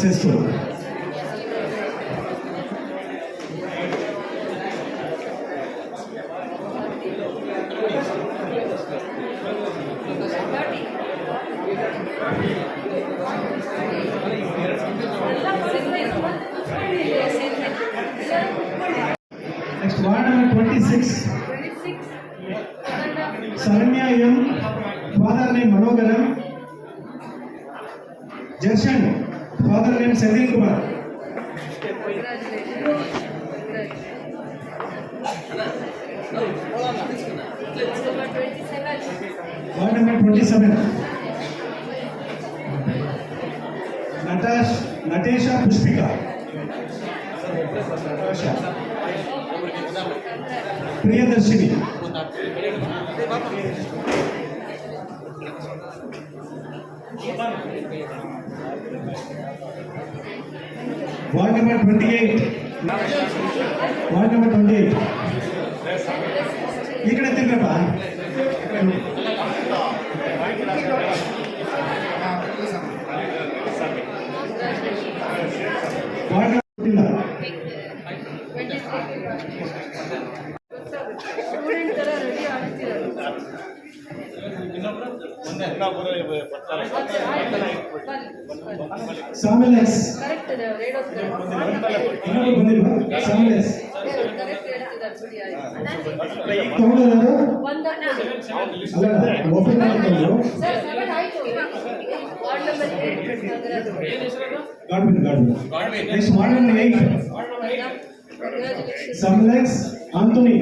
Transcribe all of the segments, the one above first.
successful. Next, ward number 26. Saranya M. Father name Manogaran. Jarshan. Father name Sandeep Kumar. Ward number 27. Natesha Puspika. Priyadarshini. Ward number 28. Ward number 28. ಈ ಕಡೆ ತಿರ್ಗಪ್ಪ. Ward number ಇಲ್ಲ. Samuels Samuels open ಮಾಡಿಕೊಂಡು Godwin. Next ward number 8 Samuels Antony.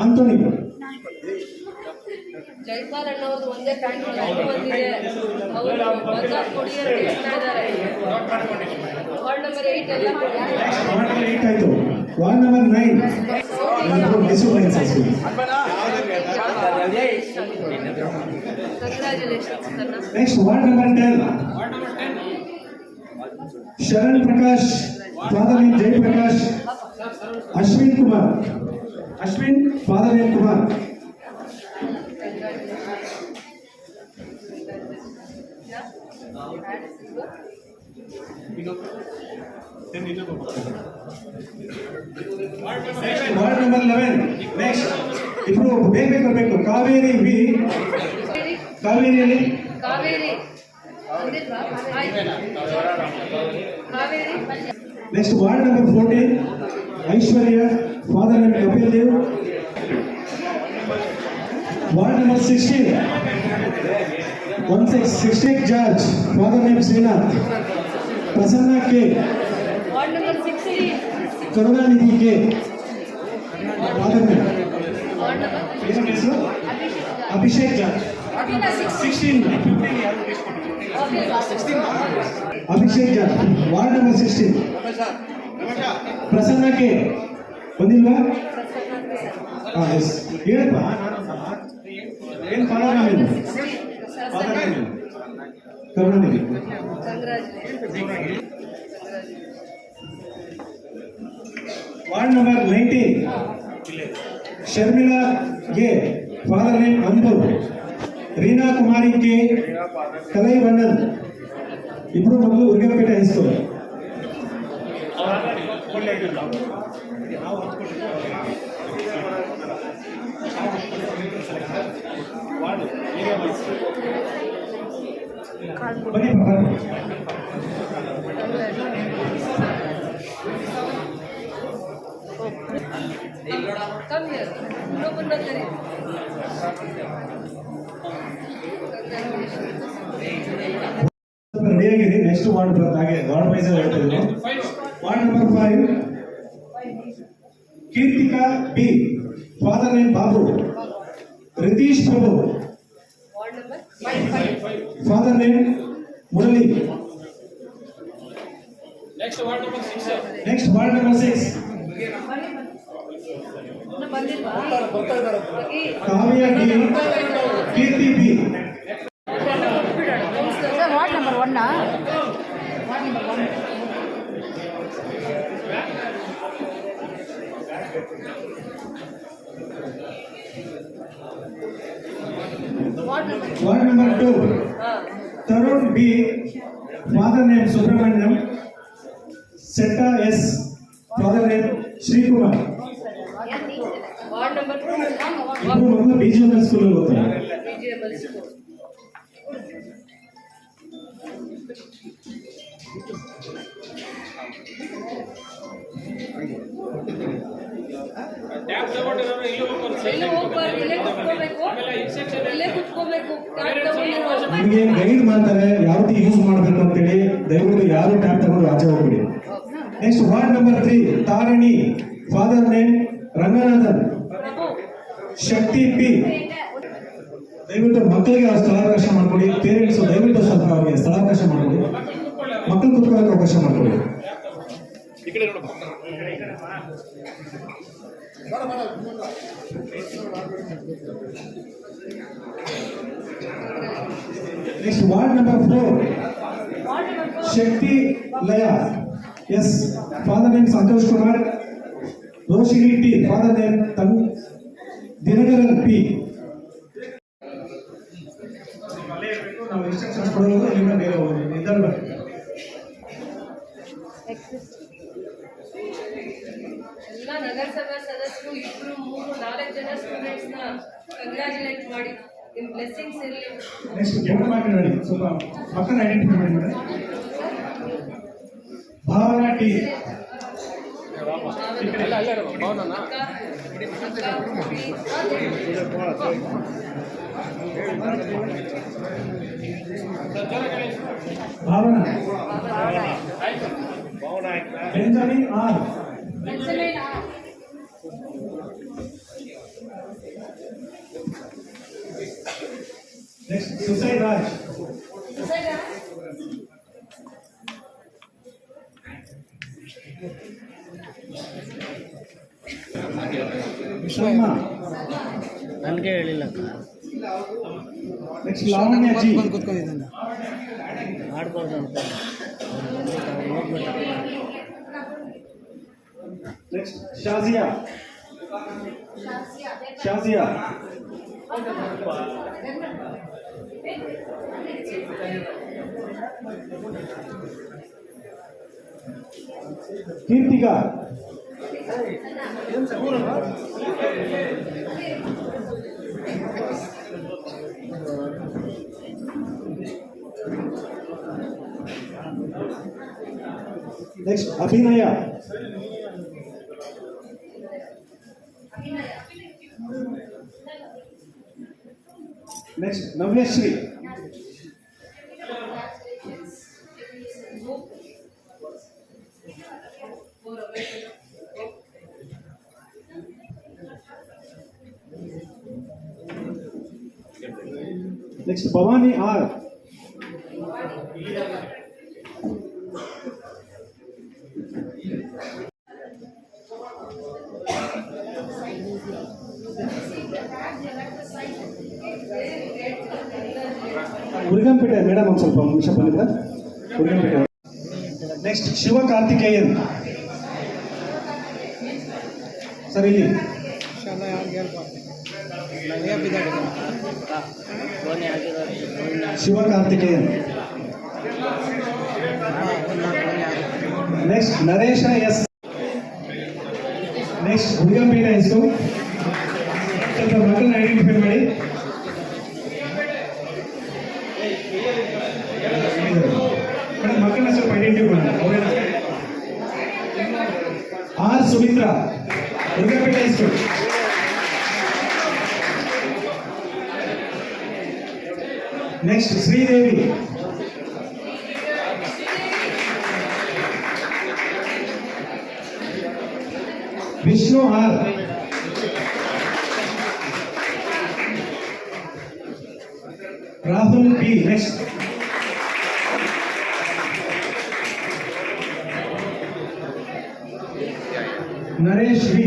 Antony Jaipal ಅನ್ನೋದು ಒಂದೇ pant ಬಂದಿದೆ. ಅವರು ಹೊಸ ಕೊಡಿಯರು ಹೇಳ್ತಾ ಇದ್ದಾರೆ. ವಾರ್ಡ್ ನಂಬರ್ 8 ಎಲ್ಲ ವಾರ್ಡ್ ನಂಬರ್ 8 ಆಯ್ತು. Ward number 9 Mysuru lines high school. Next ward number 10 Sharan Prakash. Father name Jayaprakash. Ashwin Kumar. Ashwin father name Kumar. Ward number 11 next ಇಬ್ರು ಬೇಗ ಬರಬೇಕು. ಕಾವೇರಿ ವಿ. ಕಾವೇರಿಯಲ್ಲಿ next ward number 14 Aishwarya. Father name Kapil Dev. Ward number 16 George. Father name Srinath. Prasanna K. Ward number 16 Karunanidhi K. Father name Abhishek George. 16 Abhishek George. Ward number 16 Prasanna K. ಬಂದಿಲ್ವಾ? ಹೇಳಪ್ಪ. ಏನು father name? Karunanidhi. Ward number 19 Sharmila ಗೆ. Father name ಅಂದು. ರೀನಾ ಕುಮಾರಿ K. ಕಲೈವಣ್ಣನ್. ಇಬ್ರು ಮಕ್ಕಳು ಉರ್ಗಪೇಟೆ ಹೈಸ್ಕೂಲ್. ಬನ್ನಿ ರೆಡಿಯಾಗಿದೆ. ನೆಕ್ಸ್ಟ್ ವಾರ್ಡ್ ಬರುತ್ತೆ. ಹಾಗೆ ವಾರ್ಡ್ ವೈಸ್ ಹೇಳ್ತಿದ್ರು. Ward number 5 Keerthika B. Father name Babu. Ritesh Prabhu. Father name Murali. Next ward number 6 Kavya D. Keerthi B. Ward number 1 1 Ward number 2, ಹಾ Tarun B. Father name Subramaniam. Setta S. Father name Sri Kumar. Ward number 2 ಇಬ್ಬರು ಮಕ್ಕಳು BGMS school ಹೋಗ್ತಾರೆ. BGMS school. ಇಲ್ಲೇ ಹೋಗ್ಬಾರ್ದು, ಇಲ್ಲೇ ಕುತ್ಕೋಬೇಕು, ಇಲ್ಲೇ ಕುತ್ಕೋಬೇಕು. Tab ತಗೊಂಡಿರೋ ನಿಮಗೆ ಗೈಡ್ ಮಾಡ್ತಾರೆ ಯಾವ ರೀತಿ ಯೂಸ್ ಮಾಡಬೇಕು ಅಂತೇಳಿ. ದಯವಿಟ್ಟು ಯಾರು ಟ್ಯಾಬ್ ತಗೊಂಡು ಆಚೆ ಹೋಗ್ಬಿಡಿ. Next ward number 3, Tharani. Father name Ranganathan. Prabhu Shakti P. ದಯವಿಟ್ಟು ಮಕ್ಕಳಿಗೆ ಸ್ಥಳಾವಕಾಶ ಮಾಡ್ಕೊಡಿ. ಪೇರೆಂಟ್ಸ್ ದಯವಿಟ್ಟು ಸ್ವಲ್ಪ ಅವರಿಗೆ ಸ್ಥಳಾವಕಾಶ ಮಾಡ್ಕೊಡಿ. ಮಕ್ಕಳು ಕುತ್ಕೊಳ್ಳೋಕೆ ಅವಕಾಶ ಮಾಡ್ಕೊಡಿ. Next ward number 4, ward number 4 Shakti Laya S. Father name Santosh Kumar. Roshini T. Father name Dinakaran P. ನಾವು ಇನ್ಸ್ಟ್ರಕ್ಷನ್ಸ್ ಕೊಡೋದು ಇಲ್ಲಿಂದ ಬೇರೆ ಹೋಗೋದು ನಿಧಾನ. ಎಲ್ಲ ನಗರಸಭಾ ಸದಸ್ಯರು 2, 3, 4 ಜನ ಸ್ಟೂಡೆಂಟ್ಸ್ ನ ಕಂಗ್ರಾಚುಲೇಟ್ ಮಾಡಿ ನಿಮ್ ಬ್ಲೆಸ್ಸಿಂಗ್ಸ್ ಇರಲಿ. ನೆಕ್ಸ್ಟ್ ಗೆಟ್ ಮಾಡಿ ನೋಡಿ. ಸ್ವಲ್ಪ ಮಕ್ಕಳ ಐಡೆಂಟಿಫೈ ಮಾಡಿ madam. Bhavana T. Bhavana. Benjamin R. Next Susai Raj. Sharma. ನನಗೆ ಹೇಳಿಲ್ಲ ನೆಕ್ಸ್ಟ್ ಲಾವಣ್ಯ ಜಿ. ಕೂತ್ಕೊಂಡಿದ್ದಾನೆ ಮಾಡ್ಬಾರ್ದು ಅಂತ ಹೋಗ್ಬಿಟ್ಟು. Next Shazia. Shazia. Keerthika. Next Abhinaya. Next Navyashree. Next Bhavani R. Urgampete madam ಒಂದು ಸ್ವಲ್ಪ ನಿಮಿಷ ಬಂದಿದ್ದ. ಉರ್ಗಂಪೇಟೆ. ನೆಕ್ಸ್ಟ್ ಶಿವ ಕಾರ್ತಿಕೇಯನ್ ಸರ್ ಇಲ್ಲಿ. Shiva Karthikeyan. Next Naresha S. Next Urgampete ಹೆಸರು. ಸ್ವಲ್ಪ ಮಕ್ಕಳನ್ನ ಐಡೆಂಟಿಫೈ ಮಾಡಿ. ಮೇಡಮ್ ಮಕ್ಕಳನ್ನ ಸ್ವಲ್ಪ ಐಡೆಂಟಿಫೈ ಮಾಡಿ. ಅವರೇನ ಆರ್ ಸುಮಿತ್ರಾ. ಉರ್ಗಂಪೇಟೆ ಹೆಸರು. Next Sridevi. Vishnu R. Rahul P. Next Naresh V.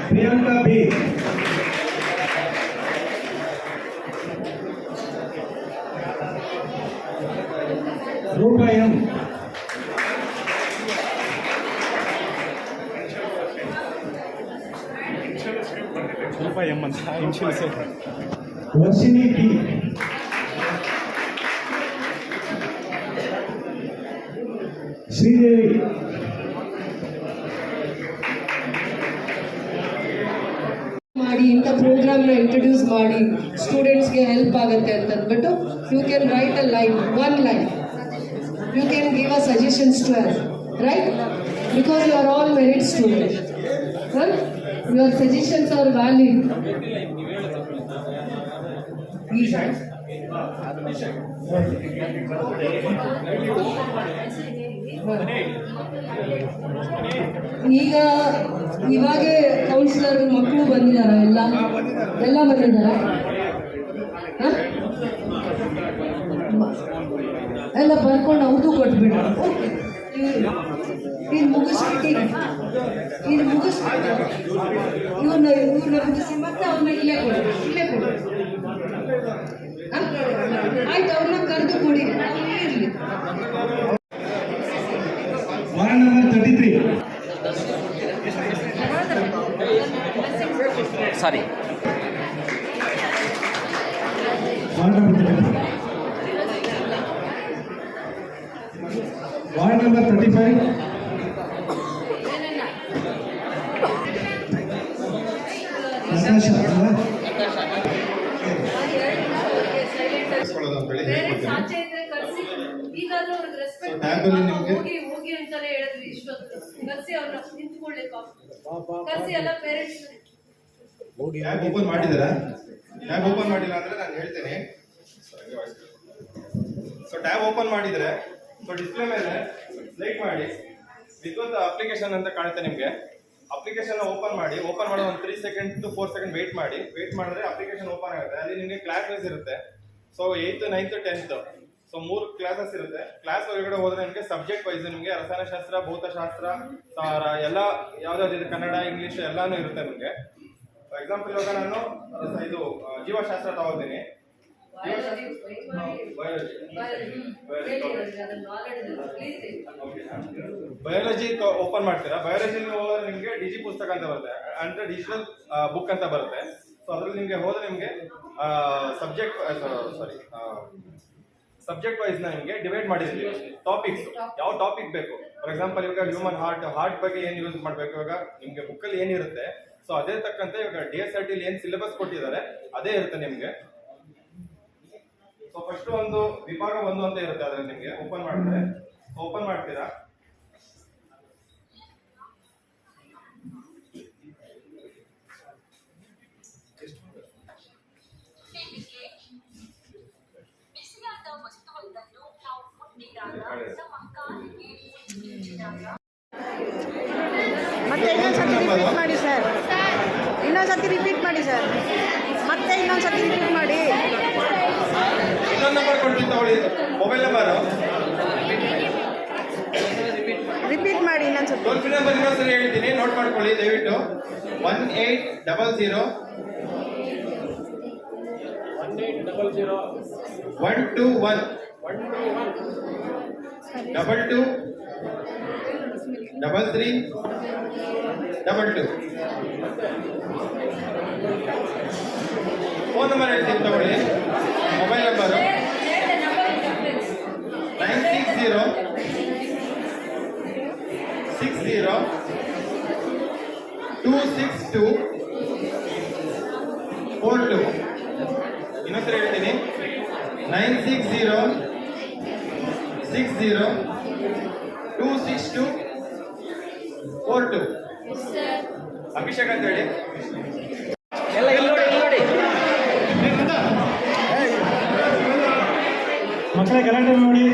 Priyanka B. Rupa M. ಸ್ವಲ್ಪ ಎಂಬಂತ ಇನ್ಶೂರೆನ್ಸ್ ವರ್ಷಿಣಿ ಟಿ. ಶ್ರೀದೇವಿ. ಮಾಡಿ ಇಂಥ ಪ್ರೋಗ್ರಾಮ್ನ ಇಂಟ್ರೊಡ್ಯೂಸ್ ಮಾಡಿ ಸ್ಟೂಡೆಂಟ್ಸ್ಗೆ ಹೆಲ್ಪ್ ಆಗುತ್ತೆ ಅಂತ ಅಂದ್ಬಿಟ್ಟು you can write a line, one line, you can give a suggestions to us, right? Because you are all merit student, your suggestions are valid. ಈಗ ಇವಾಗೆ ಕೌನ್ಸಿಲರ್ ಮಕ್ಕಳು ಬಂದಿದಾರ, ಎಲ್ಲ ಬಂದಿದಾರ, ಎಲ್ಲ ಬರ್ಕೊಂಡು ಅವ್ರದ್ದು ಕೊಟ್ಬಿಡ. ಇದು ಮುಗಿಸ್ಬಿಟ್ಟು ಇವ್ರನ್ನ ಮುಗಿಸಿ ಮತ್ತೆ ಅವ್ರನ್ನ ಇಲ್ಲೇ ಕೊಡಿ. ಆಯ್ತು, ಅವ್ರನ್ನ ಕರೆದು ಕೊಡಿ, ಇರಲಿ. Ward number 33. Sorry ward number 33. Ward number 35. Natasha ಅಲ್ವಾ? ಪೇರೆಂಟ್ಸ್ ಆಚೆ ಇದ್ರೆ ಕರ್ಸಿ, ಈಗಾದ್ರೂ ಅವ್ರಿಗೆ ರೆಸ್ಪೆಕ್ಟ್ ಹೋಗಿ ಅಂತಾನೆ ಹೇಳಿದ್ವಿ. ಇಷ್ಟೊತ್ತು ಕರ್ಸಿ ಅವ್ರನ್ನ ನಿಂತ್ಕೊಳ್ಳಿಕ್ಕೆ ಕರ್ಸಿ ಎಲ್ಲ ಪೇರೆಂಟ್ಸ್. ಟ್ಯಾಬ್ ಓಪನ್ ಮಾಡಿದ್ದೀರಾ? ಟ್ಯಾಬ್ ಓಪನ್ ಮಾಡಿಲ್ಲ ಅಂದ್ರೆ ನಾನು ಹೇಳ್ತೇನೆ. ಸೊ ಟ್ಯಾಬ್ ಓಪನ್ ಮಾಡಿದ್ರೆ ಸೊ ಡಿಸ್ಪ್ಲೇ ಮೇಲೆ ಲೈಟ್ ಮಾಡಿ ವಿದ್ಯುತ್ ಅಪ್ಲಿಕೇಶನ್ ಅಂತ ಕಾಣುತ್ತೆ ನಿಮಗೆ. ಅಪ್ಲಿಕೇಶನ್ ಓಪನ್ ಮಾಡಿ, ಓಪನ್ ಮಾಡೋ ಒಂದು 3 ಸೆಕೆಂಡ್ to 4 ಸೆಕೆಂಡ್ ವೇಟ್ ಮಾಡಿದ್ರೆ ಅಪ್ಲಿಕೇಶನ್ ಓಪನ್ ಆಗುತ್ತೆ. ಅಲ್ಲಿ ನಿಮಗೆ ಕ್ಲಾಸ್ ವೈಸ್ ಇರುತ್ತೆ. So 8th, 9th, 10th so 3 classes ಇರುತ್ತೆ. ಕ್ಲಾಸ್ ಒಳಗಡೆ ಹೋದ್ರೆ ನಿಮಗೆ ಸಬ್ಜೆಕ್ಟ್ ವೈಸ್ ನಿಮಗೆ ರಸಾಯನಶಾಸ್ತ್ರ, ಭೌತಶಾಸ್ತ್ರ ಎಲ್ಲ ಯಾವ್ದಾವ್ದು ಕನ್ನಡ, ಇಂಗ್ಲಿಷ್ ಎಲ್ಲಾನು ಇರುತ್ತೆ ನಿಮಗೆ. ಫಾರ್ ಎಕ್ಸಾಂಪಲ್ ಇವಾಗ ನಾನು ಇದು ಜೀವಶಾಸ್ತ್ರ ತಗೋತೀನಿ. ಬಯಾಲಜಿ ಓಪನ್ ಮಾಡ್ತೀರಾ. ಬಯಾಲಜಿ ಹೋದ್ರೆ ನಿಮಗೆ ಡಿಜಿ ಪುಸ್ತಕ ಅಂತ ಬರುತ್ತೆ, ಅಂದ್ರೆ ಡಿಜಿಟಲ್ ಬುಕ್ ಅಂತ ಬರುತ್ತೆ. ಸೊ ಅದ್ರಲ್ಲಿ ನಿಮಗೆ ಹೋದ್ರೆ ನಿಮಗೆ ಸಬ್ಜೆಕ್ಟ್ ವೈಸ್ ನಿಮಗೆ ಡಿವೈಡ್ ಮಾಡಿದ್ದೀವಿ. ಟಾಪಿಕ್ಸ್ ಯಾವ ಟಾಪಿಕ್ ಬೇಕು. ಫಾರ್ ಎಕ್ಸಾಂಪಲ್ ಇವಾಗ ಹ್ಯೂಮನ್ ಹಾರ್ಟ್ ಬಗ್ಗೆ ಏನು ಯೂಸ್ ಮಾಡಬೇಕು, ಇವಾಗ ನಿಮಗೆ ಬುಕ್ಕಲ್ಲಿ ಏನಿರುತ್ತೆ ಸೊ ಅದೇ ತಕ್ಕಂತೆ ಇವಾಗ DSRT ಏನು ಸಿಲೆಬಸ್ ಕೊಟ್ಟಿದ್ದಾರೆ ಅದೇ ಇರುತ್ತೆ ನಿಮಗೆ. ಸೊ ಫಸ್ಟ್ ಒಂದು ವಿಭಾಗ 1 ಅಂತ ಇರುತ್ತೆ. ಅದ್ರಲ್ಲಿ ನಿಮಗೆ ಓಪನ್ ಮಾಡ್ತೀರಾ. ಮತ್ತೆ ಇನ್ನೊಂದ್ಸತಿ ರಿಪೀಟ್ ಮಾಡಿ ಸರ್, ಇನ್ನೊಂದ್ಸತಿ ರಿಪೀಟ್ ಮಾಡಿ ಸರ್, ಮತ್ತೆ ಇನ್ನೊಂದ್ಸತಿ ರಿಪೀಟ್ ಮಾಡಿ. ಇನ್ನೊಂದು ನಂಬರ್ ಕೊಡ್ತೀನಿ ತಗೊಳ್ಳಿ, ಮೊಬೈಲ್ ನಂಬರ್ ರಿಪೀಟ್ ಮಾಡಿ ಇನ್ನೊಂದ್ಸತಿ. ಟೋಲ್ ಫ್ರೀ ನಂಬರ್ ಇನ್ನೊಂದ್ಸರಿ ಹೇಳ್ತೀನಿ, ನೋಟ್ ಮಾಡ್ಕೊಳ್ಳಿ ದಯವಿಟ್ಟು. 1800 121 22 33 22. ಫೋನ್ ನಂಬರ್ ಹೇಳ್ತೀನಿ ತಗೊಳ್ಳಿ, ಮೊಬೈಲ್ ನಂಬರು 960 60 262 42. ಇನ್ನೊಂದ್ಸರಿ ಹೇಳ್ತೀನಿ, 960 60 262 42. ಅಭಿಷೇಕ್ ಅಂತ ಹೇಳಿ. ಮಕ್ಕಳ ಗಲಾಟೆ ನೋಡಿ.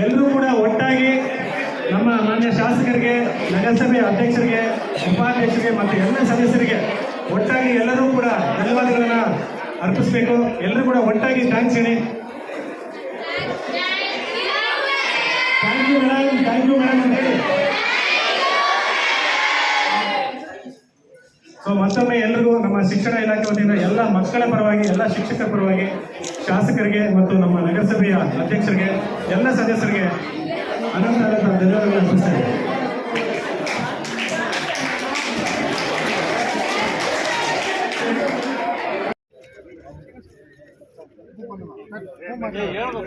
ಎಲ್ಲರೂ ಕೂಡ ಒಟ್ಟಾಗಿ ನಮ್ಮ ಮಾನ್ಯ ಶಾಸಕರಿಗೆ, ನಗರಸಭೆ ಅಧ್ಯಕ್ಷರಿಗೆ, ಉಪಾಧ್ಯಕ್ಷರಿಗೆ ಮತ್ತು ಎಲ್ಲ ಸದಸ್ಯರಿಗೆ ಒಟ್ಟಾಗಿ ಎಲ್ಲರೂ ಕೂಡ ಧನ್ಯವಾದಗಳನ್ನ ಅರ್ಪಿಸಬೇಕು. ಎಲ್ಲರೂ ಕೂಡ ಒಟ್ಟಾಗಿ ಥ್ಯಾಂಕ್ಸ್ ಹೇಳಿ. ಥ್ಯಾಂಕ್ ಯು ಮೇಡಮ್ ಅಂತ ಹೇಳಿ. ಸೊ ಮತ್ತೊಮ್ಮೆ ಎಲ್ರಿಗೂ ನಮ್ಮ ಶಿಕ್ಷಣ ಇಲಾಖೆ ವತಿಯಿಂದ ಎಲ್ಲ ಮಕ್ಕಳ ಪರವಾಗಿ, ಎಲ್ಲ ಶಿಕ್ಷಕರ ಪರವಾಗಿ, ಶಾಸಕರಿಗೆ ಮತ್ತು ನಮ್ಮ ನಗರಸಭೆಯ ಅಧ್ಯಕ್ಷರಿಗೆ, ಎಲ್ಲ ಸದಸ್ಯರಿಗೆ ಅನಂತ ಧನ್ಯವಾದಗಳು ಅರ್ಪಿಸ್ತೇನೆ. ಹೇಳ್ಬೇಕು